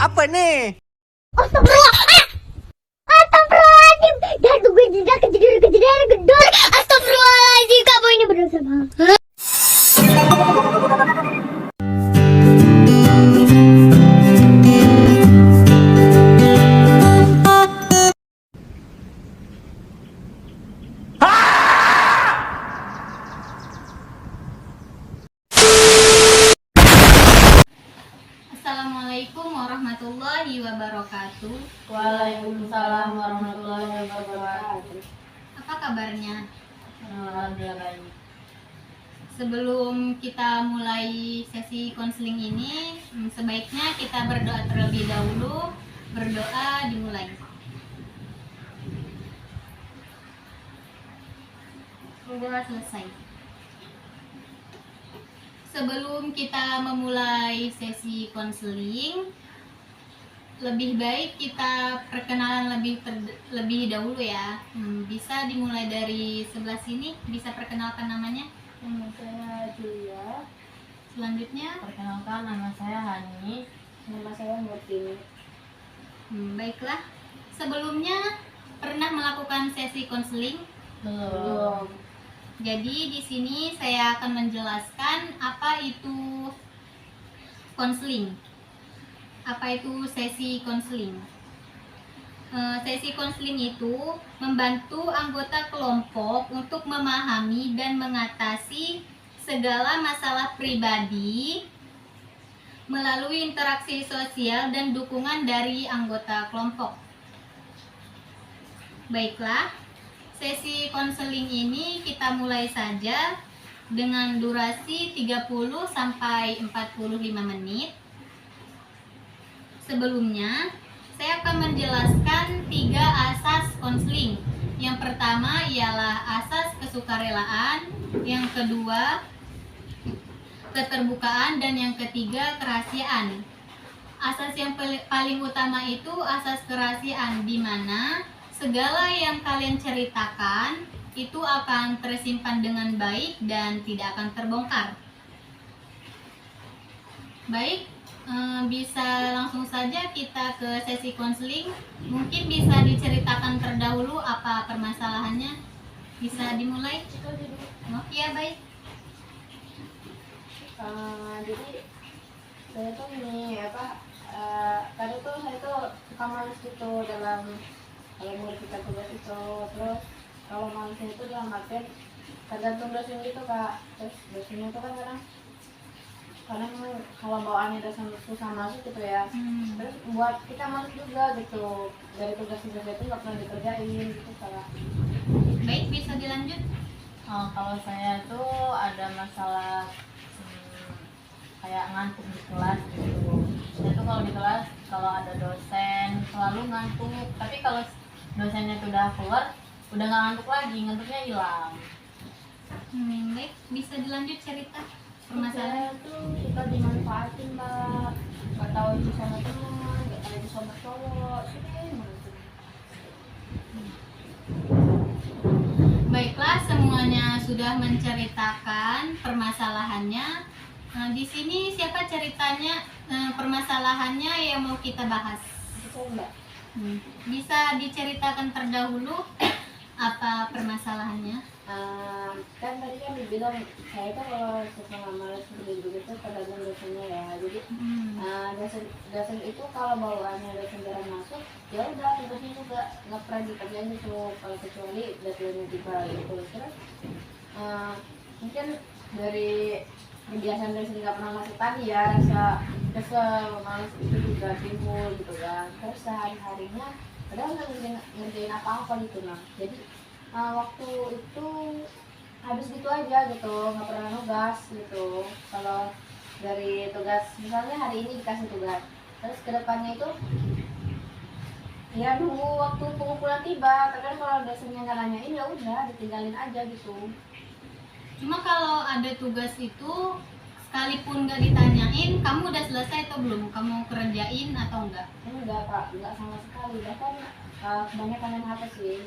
Apa nih? Astagfirullah. Astagfirullahaladzim. Dan gue tidak kejadian gedor. Astagfirullahaladzim. Kamu ini berdosa banget. Assalamualaikum warahmatullahi wabarakatuh. Waalaikumsalam warahmatullahi wabarakatuh. Apa kabarnya? Alhamdulillah baik. Sebelum kita mulai sesi konseling ini, sebaiknya kita berdoa terlebih dahulu. Berdoa dimulai. Berdoa selesai. Sebelum kita memulai sesi konseling, lebih baik kita perkenalan lebih dahulu ya. Bisa dimulai dari sebelah sini, bisa perkenalkan namanya. Nama saya Julia. Selanjutnya, Perkenalkan, nama saya Hani. Nama saya Murtini. baiklah. Sebelumnya pernah melakukan sesi konseling. Belum. Jadi di sini saya akan menjelaskan apa itu konseling. Apa itu sesi konseling? Sesi konseling itu membantu anggota kelompok untuk memahami dan mengatasi segala masalah pribadi melalui interaksi sosial dan dukungan dari anggota kelompok. Baiklah, sesi konseling ini kita mulai saja dengan durasi 30 sampai 45 menit. Sebelumnya, saya akan menjelaskan 3 asas konseling. Yang pertama ialah asas kesukarelaan, yang kedua keterbukaan, dan yang ketiga kerahasiaan. Asas yang paling utama itu asas kerahasiaan, di mana segala yang kalian ceritakan itu akan tersimpan dengan baik dan tidak akan terbongkar. Baik, bisa langsung saja kita ke sesi konseling. Mungkin bisa diceritakan terdahulu apa permasalahannya. Bisa dimulai? Oh iya, baik. Jadi saya tuh ini tadi tuh saya tuh suka males gitu dalam kalau mau kita tugas itu. Terus kalau malesnya itu dalam artian tergantung dosen gitu kak. Terus dosennya itu kan kadang kalau bawaannya dosen susah masuk gitu ya. Terus buat kita males juga gitu, dari tugas-tugas itu nggak pernah dikerjain gitu kak. Baik, bisa dilanjut. Kalau saya tuh ada masalah kayak ngantuk di kelas gitu. Saya tuh kalau di kelas kalau ada dosen selalu ngantuk, tapi kalau dosennya tuh udah keluar udah nggak ngantuk lagi, ngantuknya hilang. Baik, bisa dilanjut cerita permasalahan. Saya tuh suka dimanfaatin mbak, nggak tahu itu sama teman, nggak tahu itu sama cowok, sering banget. Baiklah, semuanya sudah menceritakan permasalahannya. Nah, di sini siapa ceritanya, permasalahannya yang mau kita bahas? Bisa mbak. Bisa diceritakan terdahulu apa permasalahannya? Kan tadi kan dibilang saya tuh kalau suka males begitu tergantung dosennya ya. Jadi dosen itu kalau bawaannya dosen jarang masuk, ya udah tugasnya juga nggak pernah dikerjain gitu, kalau kecuali deadline-nya tiba gitu. Terus mungkin dari kebiasaan dosen nggak pernah masuk tadi ya, rasa kesel males itu juga timbul gitu kan. Terus sehari-harinya padahal nggak ngerjain apa-apa gitu. Nah jadi waktu itu habis gitu aja gitu, nggak pernah nugas gitu. Kalau dari tugas misalnya hari ini dikasih tugas, terus kedepannya itu ya nunggu waktu pengumpulan tiba. Kadang kalau dosennya nggak nanyain ya udah ditinggalin aja gitu. Cuma kalau ada tugas itu sekalipun nggak ditanyain, kamu udah selesai atau belum? Kamu kerjain atau enggak? Enggak kak, enggak sama sekali. Bahkan kebanyakan yang apa sih,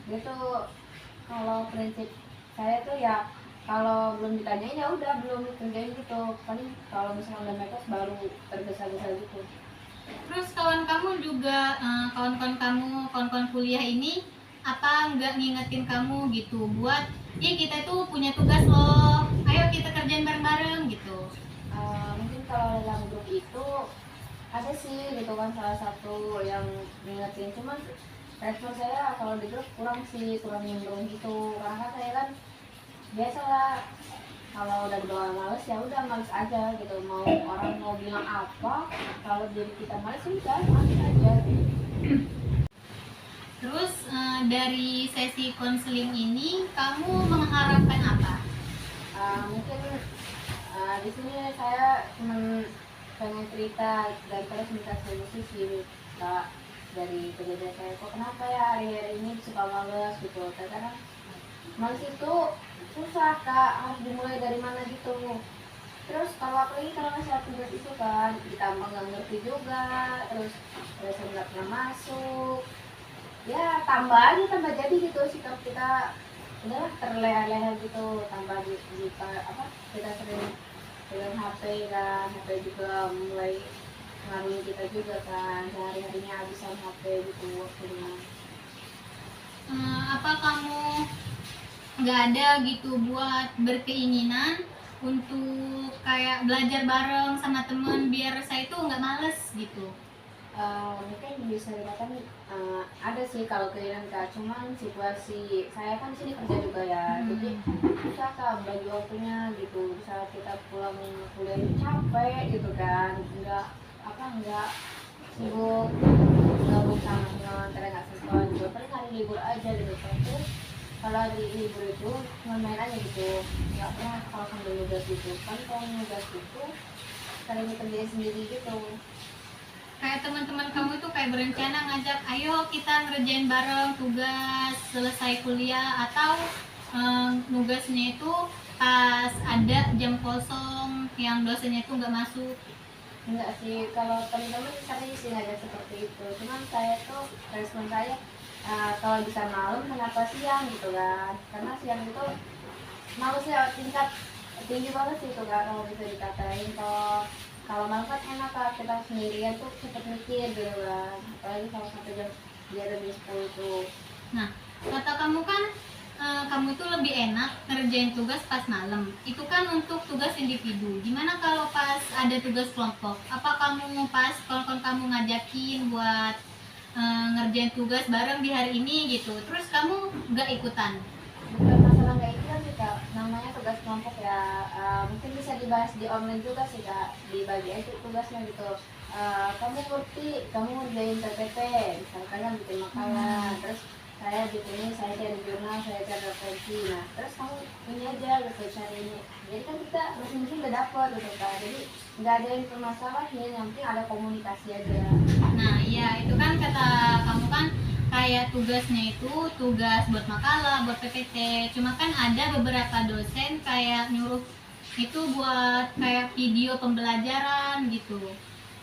dia tuh kalau prinsip saya tuh ya kalau belum ditanyain ya udah belum dikerjain gitu. Paling kalau misalnya udah mepet baru tergesa-gesa gitu. juga kawan-kawan kamu, kawan-kawan kuliah ini apa nggak ngingetin kamu gitu buat kita tuh punya tugas loh, ayo kita kerjain bareng-bareng gitu. Mungkin kalau dalam grup itu ada sih gitu kan salah satu yang ngingetin, cuman respon saya kalau di grup kurang nimbrung gitu, karena kan saya kan biasalah kalau udah dibawa males ya udah males aja gitu, mau orang mau bilang apa, kalau diri kita males udah males aja gitu. Terus dari sesi konseling ini kamu mengharapkan apa? Mungkin di sini saya cuma pengen cerita dan terus minta solusi sih Kak, dari kejadian saya, kok kenapa ya hari-hari ini suka males gitu. Kadang males itu susah Kak, harus dimulai dari mana gitu. Terus kalau apalagi kalau masalah tugas itu kan ditambah nggak ngerti juga, terus saya nggak pernah masuk, ya tambah jadi gitu sikap kita udahlah terleleh gitu, tambah apa kita sering dengan HP kan, HP juga mulai ngaruhin kita juga kan, sehari-harinya habisan HP gitu waktunya. Apa kamu nggak ada gitu buat berkeinginan untuk kayak belajar bareng sama temen biar saya itu nggak males gitu? Mungkin bisa dikatakan ada sih kalau keinginan Kak, cuman situasi saya kan di sini kerja juga ya, jadi susah Kak bagi waktunya gitu. Bisa kita pulang kuliah itu capek gitu kan, nggak sibuk gabung sama teman, karena nggak sempat juga, paling hari libur aja gitu kan. Terus kalau hari libur itu cuma main aja gitu, nggak pernah kalau sambil nugas gitu kan. Kalau nugas itu sering kerjain sendiri gitu. Kayak teman-teman kamu tuh kayak berencana ngajak, ayo kita ngerjain bareng tugas selesai kuliah, atau nugasnya itu pas ada jam kosong yang dosennya itu nggak masuk. Enggak sih, kalau teman-teman sering sih ngajak seperti itu, cuman saya tuh respon saya kalau bisa malam kenapa siang gitu kan, karena siang itu malesnya tingkat tinggi banget sih itu kan, kalau bisa dikatain. Kalau malam kan enak Kak, kita sendirian tuh cepet mikir gitu kan, apalagi kalau sampai jam di atas jam 10 tuh. Nah, kata kamu kan kamu itu lebih enak ngerjain tugas pas malam. Itu kan untuk tugas individu. Gimana kalau pas ada tugas kelompok? Apa kamu pas kawan-kawan kamu ngajakin buat ngerjain tugas bareng di hari ini gitu, terus kamu nggak ikutan? Bukan masalah nggak itu kan sih Kak, namanya tugas kelompok ya, mungkin bisa dibahas di online juga sih Kak, dibagi aja tugasnya gitu. Kamu kamu ngerjain PPT, misalkan kan bikin makalah, terus saya bikin ini, saya cari jurnal, saya cari referensi, nah terus kamu ini aja gitu cari ini, jadi kan kita masing-masing udah dapet gitu Kak, jadi nggak ada yang permasalahin, yang penting ada komunikasi aja. Nah iya, itu kan kata kamu kan kayak tugasnya itu tugas buat makalah, buat PPT. Cuma kan ada beberapa dosen kayak nyuruh itu buat kayak video pembelajaran gitu.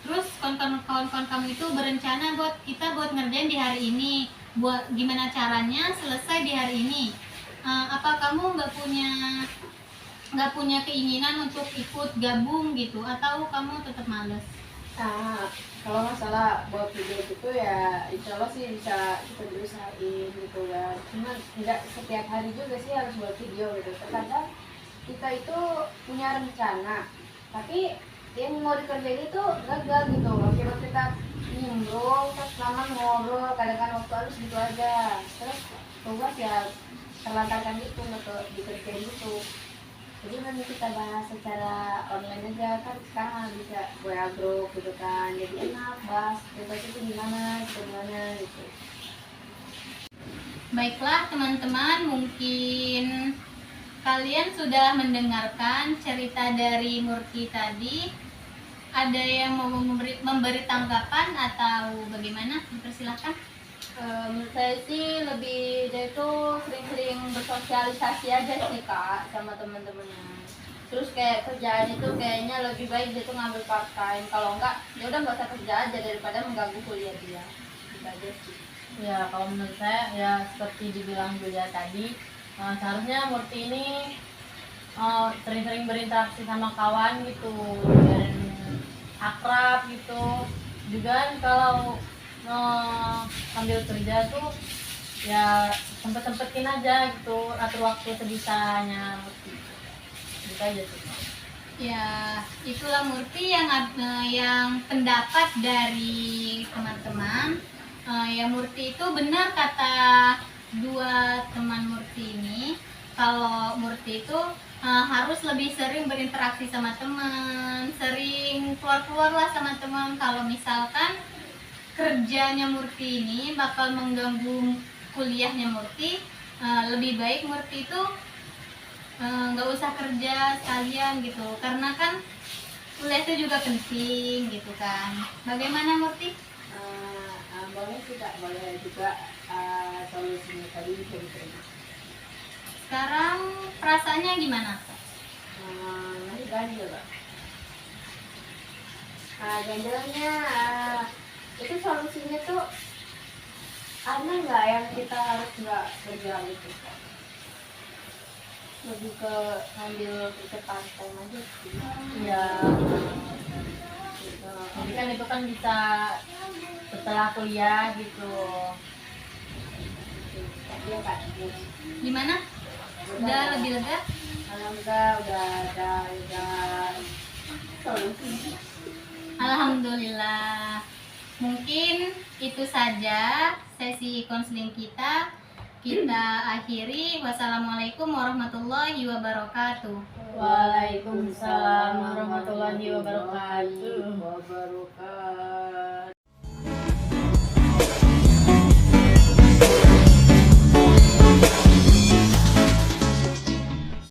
Terus kawan-kawan kamu itu berencana buat ngerjain di hari ini. Buat gimana caranya selesai di hari ini. Apa kamu nggak punya keinginan untuk ikut gabung gitu, atau kamu tetap males? Nah, kalau masalah buat video gitu ya insya Allah sih bisa kita berusahain gitu kan, cuman nggak setiap hari juga sih harus buat video gitu. Terkadang kita itu punya rencana tapi yang mau dikerjain itu gagal gitu, akibat kita nimbrung terus lama ngobrol, kadang-kadang waktu harus gitu aja, terus tugas ya terlantarkan gitu, nggak dikerjain gitu. Jadi nanti kita bahas secara online aja kan, sekarang bisa WA group gitu kan, jadi enak bahas bebas itu gimana gitu. Baiklah teman-teman, mungkin kalian sudah mendengarkan cerita dari Murti tadi. Ada yang mau memberi tanggapan atau bagaimana? Dipersilahkan. Menurut saya sih lebih dari itu sering-sering bersosialisasi aja sih Kak sama teman-temannya. Terus kayak kerjaan itu kayaknya lebih baik dia tuh ngambil part time. Kalau enggak, ya udah nggak usah kerja aja daripada mengganggu kuliah dia. Gitu aja sih. Ya, kalau menurut saya ya seperti dibilang Julia tadi, seharusnya Murti ini sering-sering berinteraksi sama kawan gitu dan akrab gitu. Juga kan kalau sambil kerja tuh ya sempet-sempetin aja gitu, atur waktu sebisanya gitu aja sih. Ya, itulah Murti yang pendapat dari teman-teman. Ya Murti itu benar kata dua teman Murti ini, kalau Murti itu harus lebih sering berinteraksi sama teman, sering keluar-keluar lah sama teman. Kalau misalkan kerjanya Murti ini bakal mengganggu kuliahnya Murti, lebih baik Murti itu nggak usah kerja sekalian gitu, karena kan kuliah itu juga penting gitu kan. Bagaimana Murti? Boleh tidak boleh juga solusinya tadi bisa diterima. Sekarang perasaannya gimana? Masih ganjil, Pak. Ganjilnya itu solusinya tuh ada nggak yang kita harus nggak kerja gitu, Pak? Lebih ke ngambil ke pantai aja sih. Iya. Jadi kan itu kan bisa setelah kuliah gitu. Iya, Kak. Gimana? Udah lebih lega? Alhamdulillah udah ada solusi. Alhamdulillah. Mungkin itu saja sesi konseling kita. Kita akhiri. Wassalamualaikum warahmatullahi wabarakatuh. Waalaikumsalam warahmatullahi wabarakatuh. Wabarakatuh.